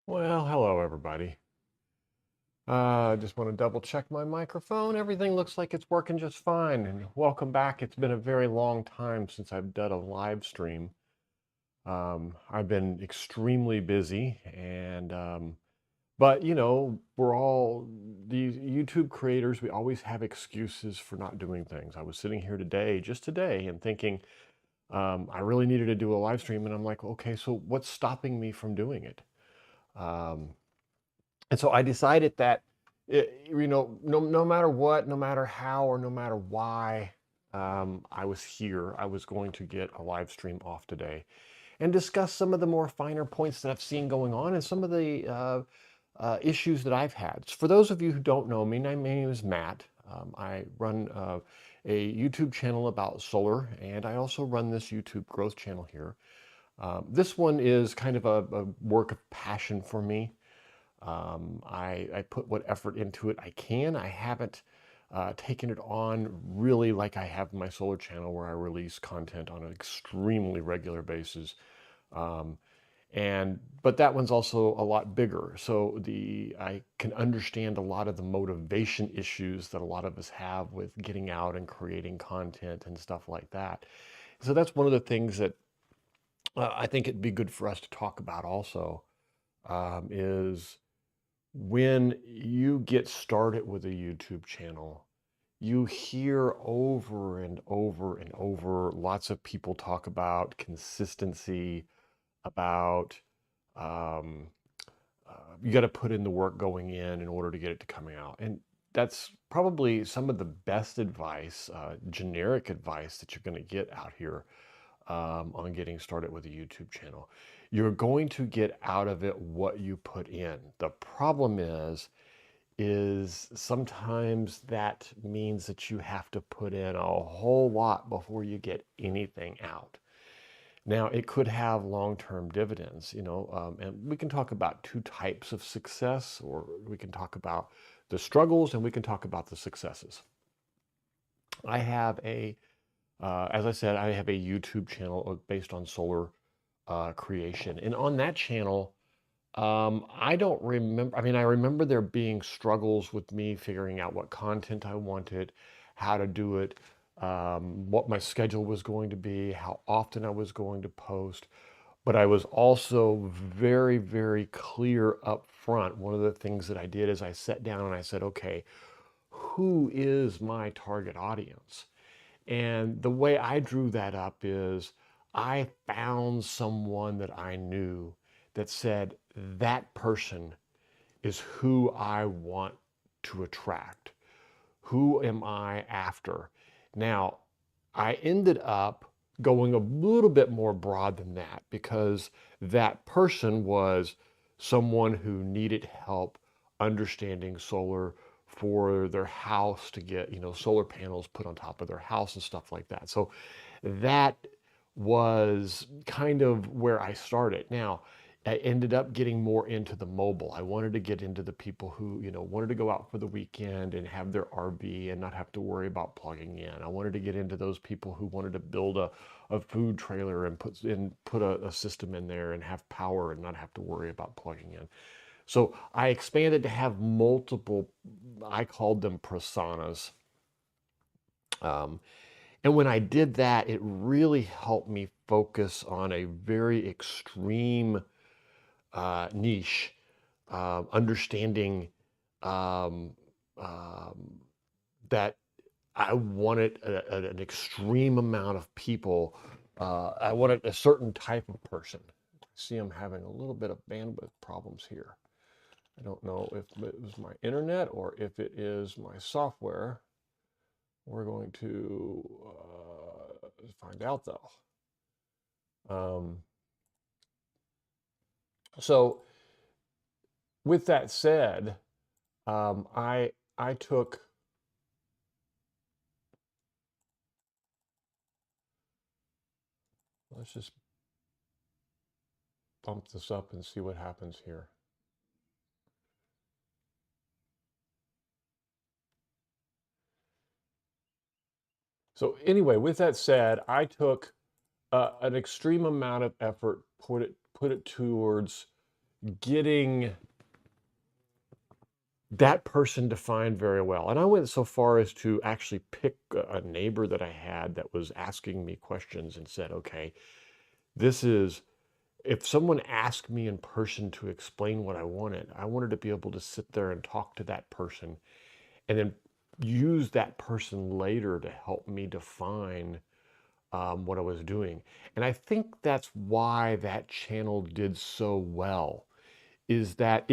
Well, hello everybody. I just want to double check my microphone. Everything looks like it's working just fine. And welcome back. It's been a very long time since I've done a live stream. I've been extremely busy but we're all these YouTube creators. We always have excuses for not doing things. I was sitting here today, just today, and thinking I really needed to do a live stream. And I'm like, okay, so what's stopping me from doing it? Um, And so I decided that, no matter what, no matter how, or no matter why I was here, I was going to get a live stream off today and discuss some of the more finer points that I've seen going on and some of the issues that I've had. For those of you who don't know me, my name is Matt. I run a YouTube channel about solar, and I also run this YouTube growth channel here. This one is kind of a work of passion for me. I put what effort into it I can. I haven't taken it on really like I have my solar channel where I release content on an extremely regular basis. Um, but that one's also a lot bigger. So I can understand a lot of the motivation issues that a lot of us have with getting out and creating content and stuff like that. So that's one of the things that I think it'd be good for us to talk about also, is when you get started with a YouTube channel, you hear over and over and over lots of people talk about consistency, about um, you got to put in the work going in order to get it to coming out. And that's probably some of the best advice, generic advice that you're going to get out here on getting started with a YouTube channel. You're going to get out of it what you put in. The problem is sometimes that means that you have to put in a whole lot before you get anything out. Now, it could have long-term dividends, and we can talk about two types of success, or we can talk about the struggles and we can talk about the successes. I have as I said, I have a YouTube channel based on solar creation. And on that channel, I don't remember, I mean, I remember there being struggles with me figuring out what content I wanted, how to do it, what my schedule was going to be, how often I was going to post. But I was also very, very clear up front. One of the things that I did is I sat down and I said, okay, who is my target audience? And the way I drew that up is I found someone that I knew that said, that person is who I want to attract. Who am I after? Now, I ended up going a little bit more broad than that because that person was someone who needed help understanding solar for their house to get, solar panels put on top of their house and stuff like that. So that was kind of where I started. Now, I ended up getting more into the mobile. I wanted to get into the people who, wanted to go out for the weekend and have their RV and not have to worry about plugging in. I wanted to get into those people who wanted to build a food trailer and put a system in there and have power and not have to worry about plugging in. So I expanded to have multiple, I called them personas. Um, and when I did that, it really helped me focus on a very extreme niche, understanding um, um, that I wanted an extreme amount of people. I wanted a certain type of person. See, I'm having a little bit of bandwidth problems here. I don't know if it was my internet or if it is my software. We're going to find out though. Um, so with that said, I took, let's just bump this up and see what happens here. So anyway, with that said, I took an extreme amount of effort, put it towards getting that person defined very well. And I went so far as to actually pick a neighbor that I had that was asking me questions and said, okay, this is, if someone asked me in person to explain what I wanted to be able to sit there and talk to that person and then use that person later to help me define what I was doing. And I think that's why that channel did so well, is that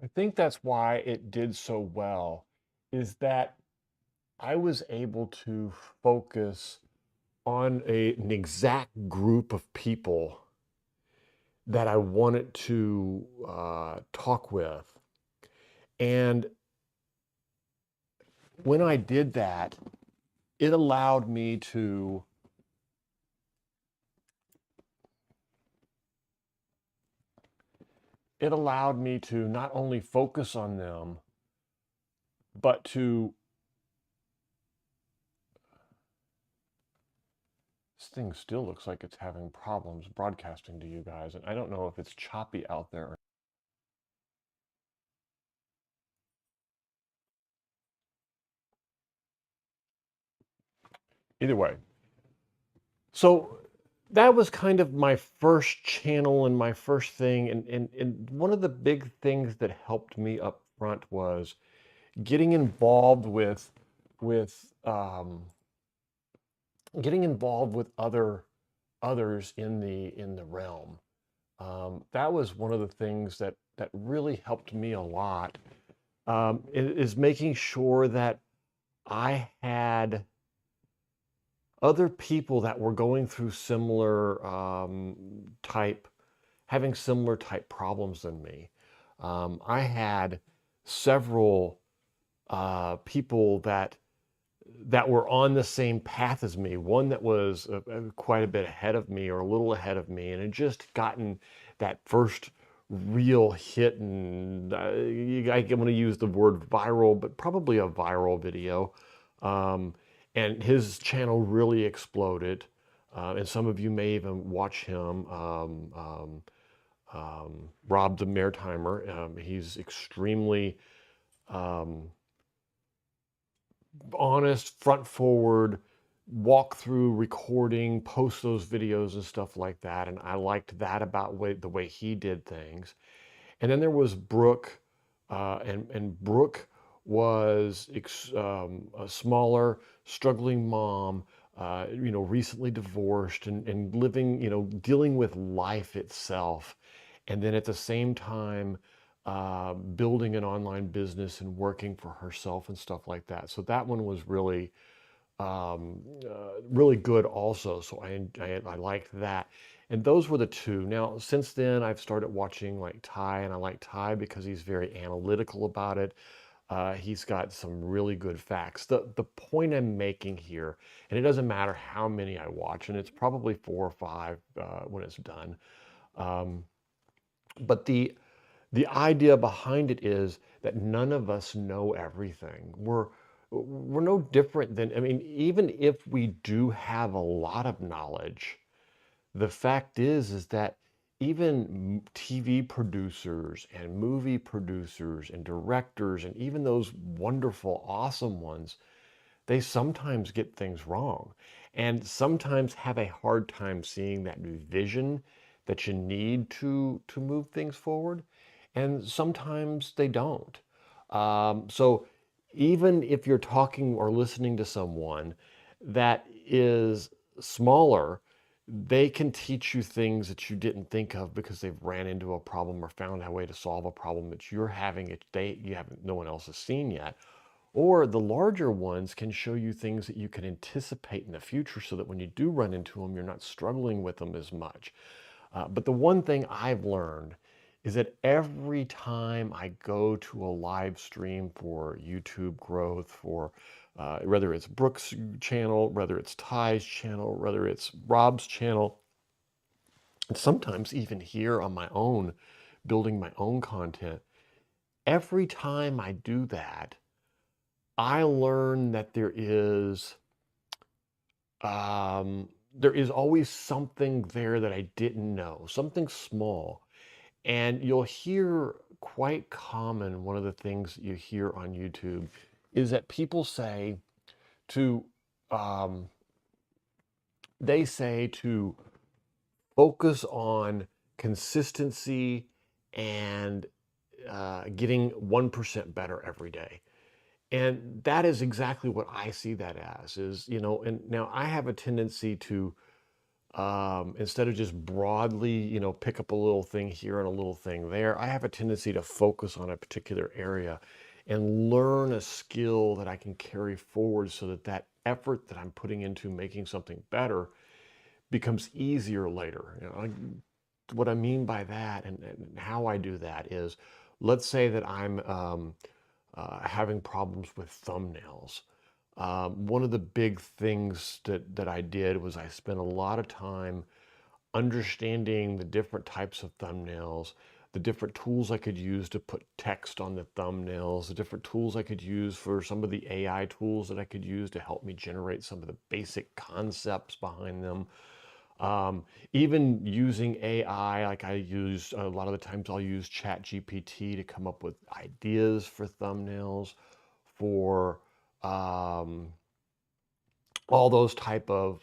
I think that's why it did so well, is that I was able to focus on an exact group of people that I wanted to talk with. And when I did that, it allowed me to not only focus on them, but to, this thing still looks like it's having problems broadcasting to you guys, and I don't know if it's choppy out there. Either way, so that was kind of my first channel and my first thing. And one of the big things that helped me up front was getting involved with getting involved with others in the realm. That was one of the things that really helped me a lot. Is making sure that I had other people that were going through similar type, having similar type problems than me. I had several people that were on the same path as me. One that was quite a bit ahead of me, or a little ahead of me, and had just gotten that first real hit. And I'm going to use the word viral, but probably a viral video. Um, and his channel really exploded. And some of you may even watch him, Rob the Maritimer. He's extremely um, honest, front forward, walk through recording, post those videos and stuff like that. And I liked that about the way he did things. And then there was Brooke, and Brooke was a smaller, struggling mom, recently divorced and living, dealing with life itself. And then at the same time, building an online business and working for herself and stuff like that. So that one was really good also. So I liked that. And those were the two. Now, since then, I've started watching like Ty, and I like Ty because he's very analytical about it. He's got some really good facts. The point I'm making here, and it doesn't matter how many I watch, and it's probably 4 or 5 when it's done. Um, but the idea behind it is that none of us know everything. We're no different than, I mean, even if we do have a lot of knowledge, the fact is that even TV producers and movie producers and directors and even those wonderful, awesome ones, they sometimes get things wrong and sometimes have a hard time seeing that vision that you need to move things forward. And sometimes they don't. So even if you're talking or listening to someone that is smaller, they can teach you things that you didn't think of because they've ran into a problem or found a way to solve a problem that you're having it you haven't, no one else has seen yet. Or the larger ones can show you things that you can anticipate in the future so that when you do run into them, you're not struggling with them as much. But the one thing I've learned is that every time I go to a live stream for YouTube growth, for whether it's Brooks' channel, whether it's Ty's channel, whether it's Rob's channel, and sometimes even here on my own, building my own content, every time I do that, I learn that there is always something there that I didn't know, something small. And you'll hear quite common, one of the things that you hear on YouTube is that people say to, um, they say to focus on consistency and getting 1% better every day. And that is exactly what I see that as is, and now I have a tendency to, instead of just broadly, pick up a little thing here and a little thing there, I have a tendency to focus on a particular area and learn a skill that I can carry forward so that that effort that I'm putting into making something better becomes easier later. What I mean by that and how I do that is, let's say that I'm having problems with thumbnails. One of the big things that I did was I spent a lot of time understanding the different types of thumbnails, the different tools I could use to put text on the thumbnails, the different tools I could use for some of the AI tools that I could use to help me generate some of the basic concepts behind them. Even using AI, like I use a lot of the times, I'll use Chat GPT to come up with ideas for thumbnails, for um, all those type of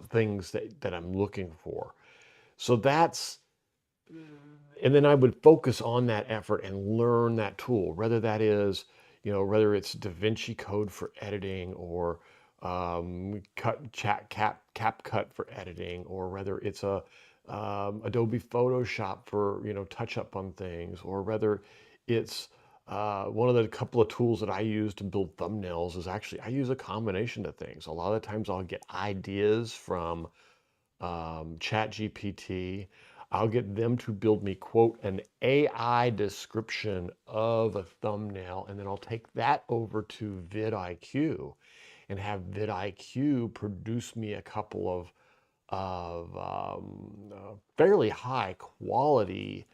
things that I'm looking for. So that's, and then I would focus on that effort and learn that tool, whether that is, whether it's DaVinci Code for editing, or CapCut for editing, or whether it's a Adobe Photoshop for, touch up on things, or whether it's one of the couple of tools that I use to build thumbnails is actually, I use a combination of things. A lot of times I'll get ideas from Chat GPT. I'll get them to build me, quote, an AI description of a thumbnail, and then I'll take that over to vidIQ and have vidIQ produce me a couple of fairly high quality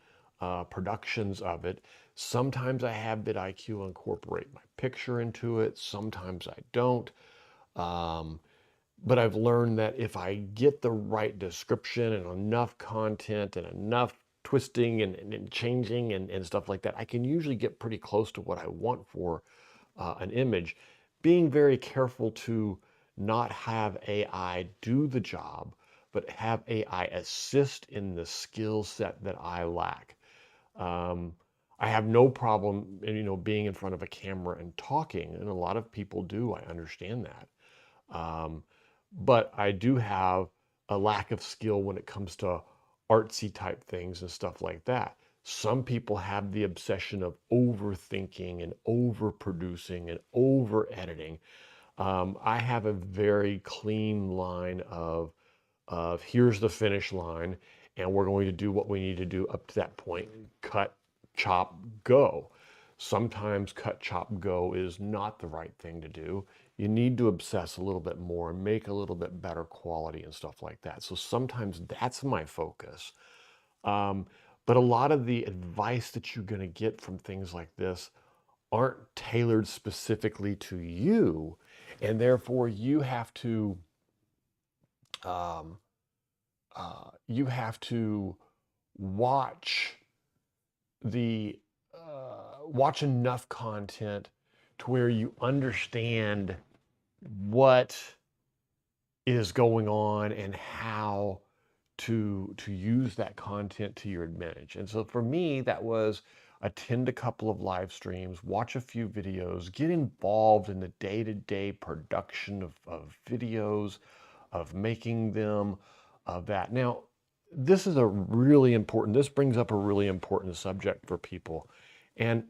productions of it. Sometimes I have vidIQ incorporate my picture into it. Sometimes I don't. Um, but I've learned that if I get the right description and enough content and enough twisting and changing and stuff like that, I can usually get pretty close to what I want for an image. Being very careful to not have AI do the job, but have AI assist in the skill set that I lack. Um, I have no problem, being in front of a camera and talking, and a lot of people do. I understand that. Um, but I do have a lack of skill when it comes to artsy type things and stuff like that. Some people have the obsession of overthinking and overproducing and over editing. I have a very clean line of here's the finish line, and we're going to do what we need to do up to that point. Cut, chop, go. Sometimes cut, chop, go is not the right thing to do. You need to obsess a little bit more and make a little bit better quality and stuff like that. So sometimes that's my focus. Um, but a lot of the advice that you're going to get from things like this aren't tailored specifically to you, and therefore um, you have to watch the watch enough content to where you understand what is going on and how to use that content to your advantage. And so for me, that was attend a couple of live streams, watch a few videos, get involved in the day-to-day production of videos, of making them, of that. Now, this brings up a really important subject for people. And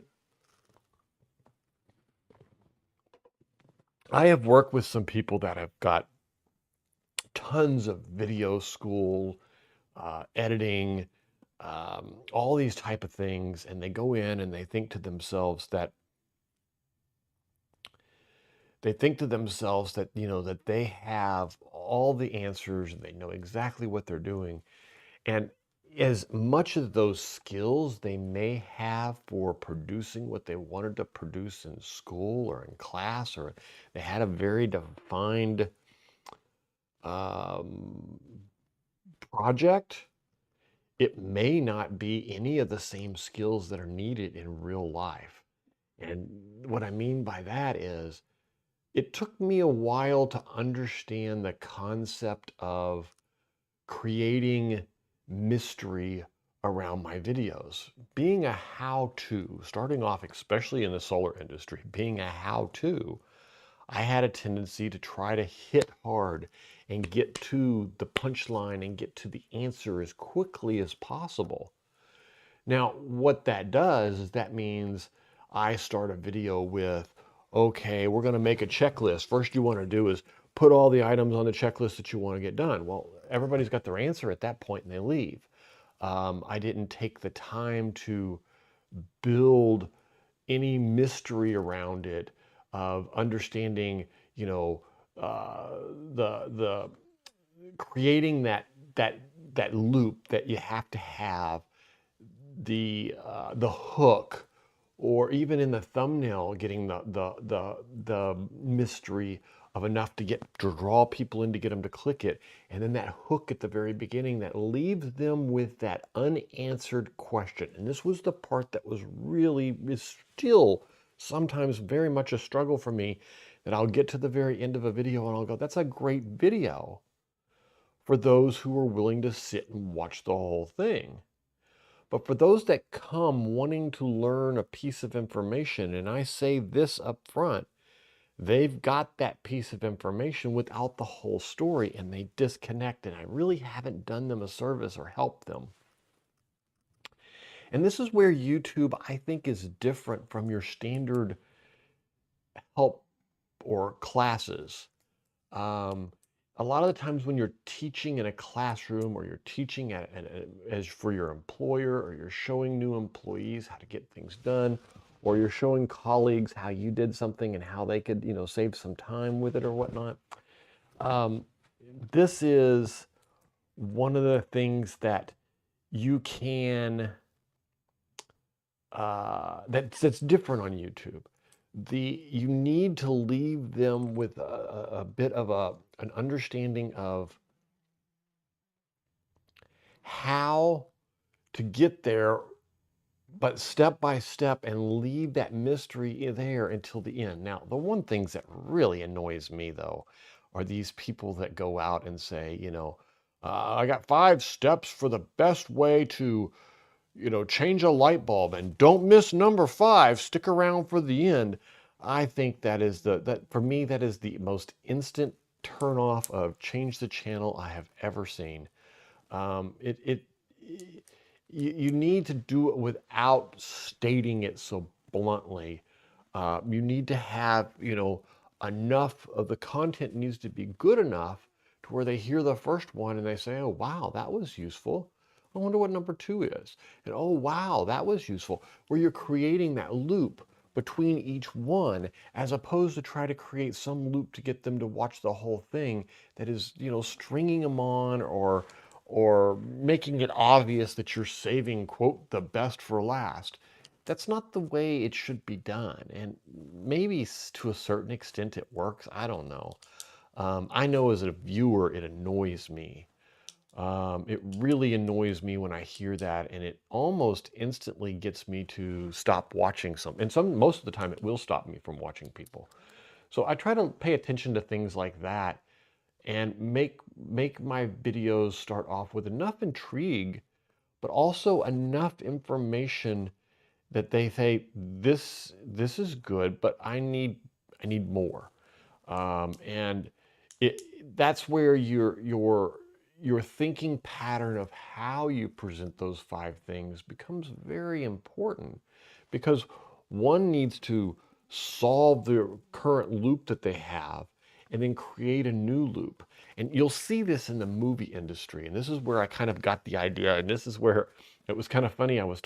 I have worked with some people that have got tons of video school, editing, all these type of things, and they go in and they think to themselves that that they have all the answers and they know exactly what they're doing. And as much of those skills they may have for producing what they wanted to produce in school or in class, or they had a very defined um, project, it may not be any of the same skills that are needed in real life. And what I mean by that is, it took me a while to understand the concept of creating mystery around my videos. Being a how-to, starting off, especially in the solar industry, being a how-to, I had a tendency to try to hit hard and get to the punchline and get to the answer as quickly as possible. Now, what that does is that means I start a video with, okay, we're going to make a checklist. First you want to do is put all the items on the checklist that you want to get done. Well, everybody's got their answer at that point and they leave. I didn't take the time to build any mystery around it of understanding, you know, the creating that loop that you have to have, the hook, or even in the thumbnail, getting the mystery of enough to draw people in, to get them to click it, and then that hook at the very beginning that leaves them with that unanswered question. And this was the part that is still sometimes very much a struggle for me, that I'll get to the very end of a video and I'll go, that's a great video for those who are willing to sit and watch the whole thing. But for those that come wanting to learn a piece of information, and I say this up front, they've got that piece of information without the whole story and they disconnect, and I really haven't done them a service or helped them. And this is where YouTube, I think, is different from your standard help or classes. A lot of the times when you're teaching in a classroom, or you're teaching as for your employer, or you're showing new employees how to get things done, or you're showing colleagues how you did something and how they could, save some time with it or whatnot. This is one of the things that you can, that's different on YouTube. You need to leave them with a bit of an understanding of how to get there, but step by step, and leave that mystery there until the end. Now, the one things that really annoys me, though, are these people that go out and say, I got 5 steps for the best way to, change a light bulb, and don't miss number 5, stick around for the end. I think that for me, that is the most instant turn off of change the channel I have ever seen. You need to do it without stating it so bluntly. You need to have, enough of the content needs to be good enough to where they hear the first one and they say, oh, wow, that was useful. I wonder what number 2 is. And oh, wow, that was useful. Where you're creating that loop between each one, as opposed to try to create some loop to get them to watch the whole thing that is, stringing them on, or making it obvious that you're saving, quote, the best for last. That's not the way it should be done. And maybe to a certain extent it works. I don't know. I know as a viewer, it annoys me. It really annoys me when I hear that, and it almost instantly gets me to stop watching most of the time it will stop me from watching people. So I try to pay attention to things like that, and make my videos start off with enough intrigue, but also enough information that they say, this is good, but I need more. And that's where your thinking pattern of how you present those 5 things becomes very important, because one needs to solve the current loop that they have and then create a new loop. And you'll see this in the movie industry. And this is where I kind of got the idea. And this is where it was kind of funny. I was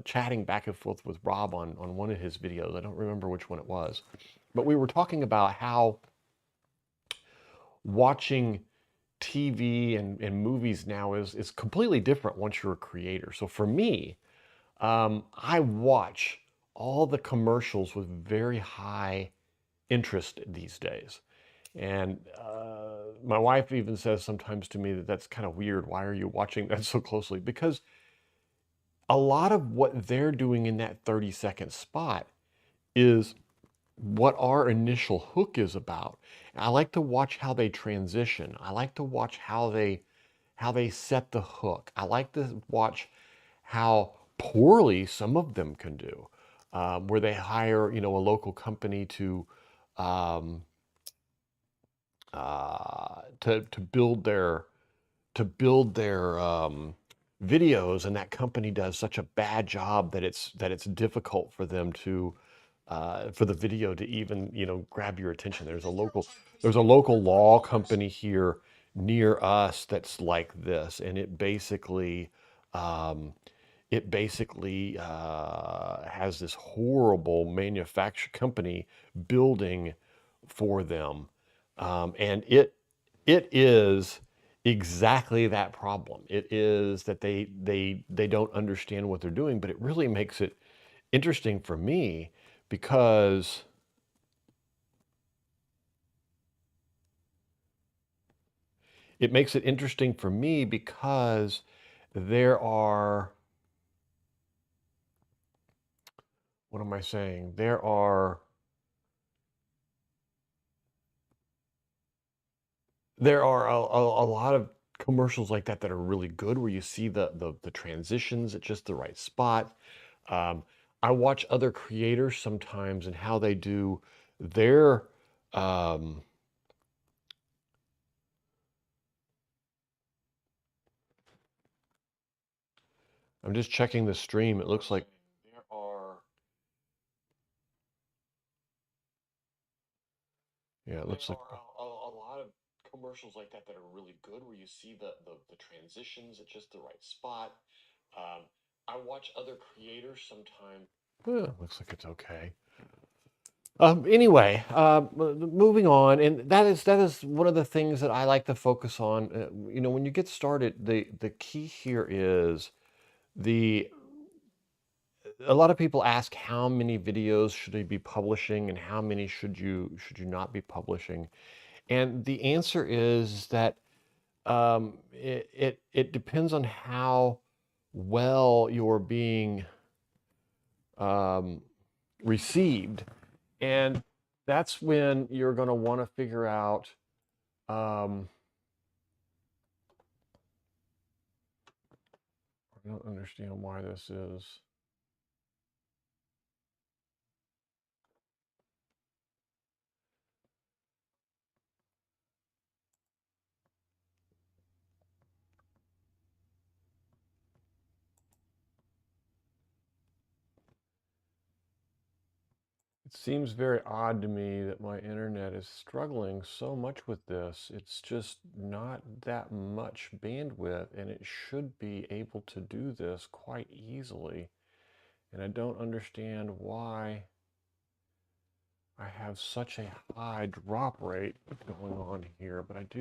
chatting back and forth with Rob on one of his videos. I don't remember which one it was. But we were talking about how watching TV and movies now is completely different once you're a creator. So for me, I watch all the commercials with very high interest these days. And my wife even says sometimes to me that that's kind of weird. Why are you watching that so closely? Because a lot of what they're doing in that 30-second spot is what our initial hook is about. I like to watch how they transition. I like to watch how they set the hook. I like to watch how poorly some of them can do, where they hire a local company um, to build their videos, and that company does such a bad job that it's difficult for them to for the video to even grab your attention. There's a local law company here near us that's like this, and um, it basically has this horrible manufacture company building for them, and it is exactly that problem. It is that they don't understand what they're doing, but it really makes it interesting for me because it makes it interesting for me because there are, what am I saying? There are a lot of commercials like that that are really good, where you see the transitions at just the right spot. Um, I watch other creators sometimes and how they do their. Um, I'm just checking the stream. It looks like there are. Yeah, it looks like a lot of commercials like that that are really good, where you see the transitions at just the right spot. Um, I watch other creators sometimes. Looks like it's okay. Anyway, moving on, and that is one of the things that I like to focus on. When you get started, the key here is the. A lot of people ask how many videos should you be publishing and how many should you not be publishing, and the answer is that it depends on how well you're being um, received. And that's when you're going to want to figure out. Um, I don't understand why this is. It seems very odd to me that my internet is struggling so much with this. It's just not that much bandwidth, and it should be able to do this quite easily. And I don't understand why I have such a high drop rate going on here, but I do